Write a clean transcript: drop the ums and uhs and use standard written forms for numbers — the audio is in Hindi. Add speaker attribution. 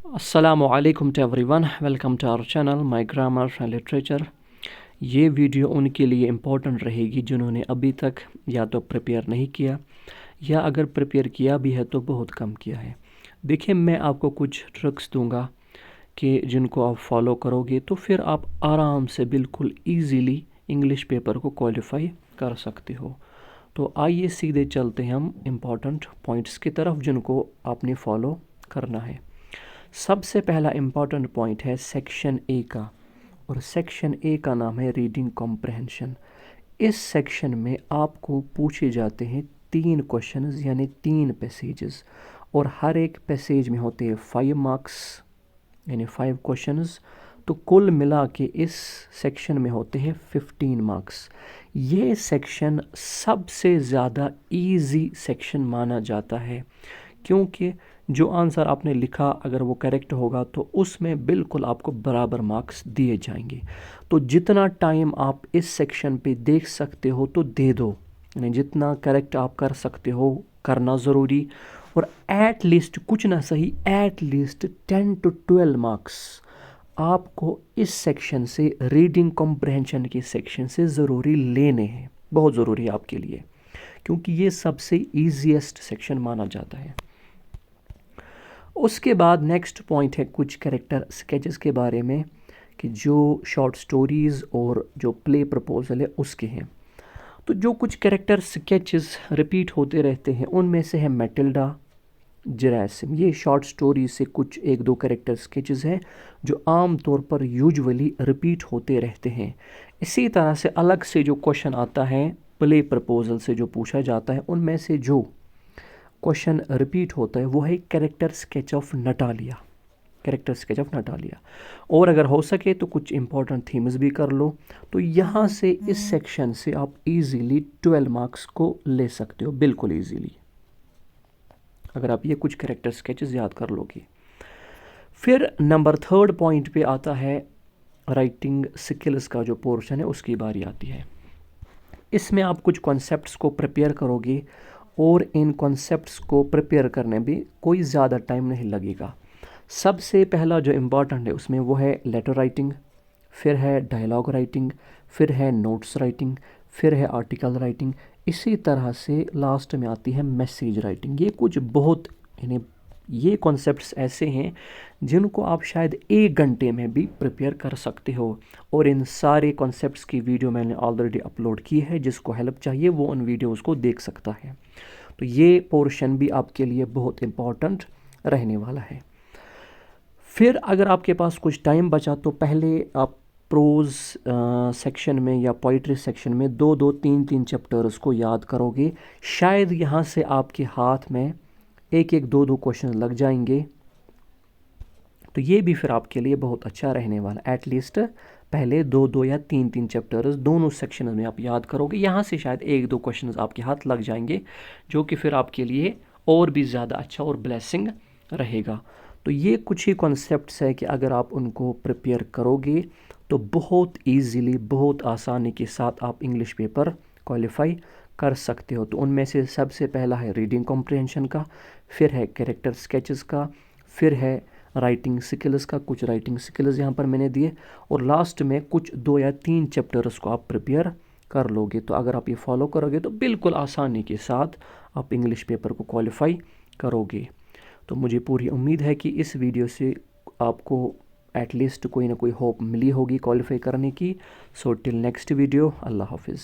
Speaker 1: अस्सलामुअलैकुम to everyone, welcome to our channel my grammar and literature. ये वीडियो उनके लिए इम्पोर्टेंट रहेगी जिन्होंने अभी तक या तो प्रिपेयर नहीं किया या अगर प्रिपेयर किया भी है तो बहुत कम किया है। देखिए, मैं आपको कुछ ट्रिक्स दूंगा कि जिनको आप फॉलो करोगे तो फिर आप आराम से बिल्कुल ईजीली इंग्लिश पेपर को क्वालिफाई कर सकते हो। तो आइए सीधे चलते हैं हम इम्पोर्टेंट पॉइंट्स की तरफ जिनको आपने फॉलो करना है। सबसे पहला इम्पॉर्टेंट पॉइंट है सेक्शन ए का, और सेक्शन ए का नाम है रीडिंग कॉम्प्रहेंशन। इस सेक्शन में आपको पूछे जाते हैं 3 क्वेश्चंस यानी 3 पैसेजेस, और हर एक पैसेज में होते हैं 5 मार्क्स यानी 5 क्वेश्चंस। तो कुल मिला के इस सेक्शन में होते हैं 15 मार्क्स। ये सेक्शन सबसे ज़्यादा इजी सेक्शन माना जाता है, क्योंकि जो आंसर आपने लिखा अगर वो करेक्ट होगा तो उसमें बिल्कुल आपको बराबर मार्क्स दिए जाएंगे। तो जितना टाइम आप इस सेक्शन पे देख सकते हो तो दे दो, यानी जितना करेक्ट आप कर सकते हो करना ज़रूरी। और एट लीस्ट कुछ ना सही एट लीस्ट 10 to 12 मार्क्स आपको इस सेक्शन से, रीडिंग कॉम्प्रहेंशन के सेक्शन से ज़रूरी लेने हैं। बहुत ज़रूरी है आपके लिए, क्योंकि ये सबसे ईजीएस्ट सेक्शन माना जाता है। उसके बाद नेक्स्ट पॉइंट है कुछ कैरेक्टर स्केचेस के बारे में, कि जो शॉर्ट स्टोरीज़ और जो प्ले प्रपोजल है उसके हैं। तो जो कुछ कैरेक्टर स्केचेस रिपीट होते रहते हैं उनमें से है मैटिल्डा, जेरासिम। ये शॉर्ट स्टोरी से कुछ 1-2 कैरेक्टर स्केचेस हैं जो आम तौर पर यूजुअली रिपीट होते रहते हैं। इसी तरह से अलग से जो क्वेश्चन आता है प्ले प्रपोजल से जो पूछा जाता है, उनमें से जो क्वेश्चन रिपीट होता है वो है character sketch of Natalia. Character sketch of Natalia. और अगर हो सके तो कुछ इंपॉर्टेंट थीम्स भी कर लो। तो यहाँ से इस सेक्शन से आप इजीली 12 मार्क्स को ले सकते हो, बिल्कुल इजीली, अगर आप ये कुछ कैरेक्टर स्केचेस याद कर लोगे। फिर नंबर 3 पॉइंट पे आता है राइटिंग स्किल्स का जो पोर्शन है उसकी बारी आती है। इसमें आप कुछ कॉन्सेप्ट्स को प्रिपेयर करोगे, और इन कॉन्सेप्ट्स को प्रिपेयर करने में कोई ज़्यादा टाइम नहीं लगेगा। सबसे पहला जो इम्पॉर्टेंट है उसमें वो है लेटर राइटिंग, फिर है डायलॉग राइटिंग, फिर है नोट्स राइटिंग, फिर है आर्टिकल राइटिंग। इसी तरह से लास्ट में आती है मैसेज राइटिंग। ये कुछ बहुत, यानी ये कॉन्सेप्ट्स ऐसे हैं जिनको आप शायद 1 घंटे में भी प्रिपेयर कर सकते हो, और इन सारे कॉन्सेप्ट्स की वीडियो मैंने ऑलरेडी अपलोड की है। जिसको हेल्प चाहिए वो उन वीडियोस को देख सकता है। तो ये पोर्शन भी आपके लिए बहुत इम्पॉर्टेंट रहने वाला है। फिर अगर आपके पास कुछ टाइम बचा तो पहले आप प्रोज सेक्शन में या पोइट्री सेक्शन में 2-2, 3-3 चैप्टर्स को याद करोगे। शायद यहाँ से आपके हाथ में 1-1, 2-2 क्वेश्चन लग जाएंगे। तो ये भी फिर आपके लिए बहुत अच्छा रहने वाला। एटलीस्ट पहले 2-2 या 3-3 चैप्टर्स दोनों सेक्शन में आप याद करोगे। यहाँ से शायद 1-2 क्वेश्चन आपके हाथ लग जाएंगे, जो कि फिर आपके लिए और भी ज़्यादा अच्छा और ब्लेसिंग रहेगा। तो ये कुछ ही कॉन्सेप्ट्स है कि अगर आप उनको प्रिपेयर करोगे तो बहुत ईजीली, बहुत आसानी के साथ आप इंग्लिश पेपर क्वालिफाई कर सकते हो। तो उनमें से सबसे पहला है रीडिंग कॉम्प्रहेंशन का, फिर है कैरेक्टर स्केचेस का, फिर है राइटिंग स्किल्स का, कुछ राइटिंग स्किल्स यहाँ पर मैंने दिए, और लास्ट में कुछ 2 या 3 चैप्टर्स को आप प्रिपेयर कर लोगे। तो अगर आप ये फॉलो करोगे तो बिल्कुल आसानी के साथ आप इंग्लिश पेपर को क्वालिफाई करोगे। तो मुझे पूरी उम्मीद है कि इस वीडियो से आपको एटलीस्ट कोई ना कोई होप मिली होगी क्वालिफाई करने की। सो टिल नेक्स्ट वीडियो, अल्लाह हाफिज़।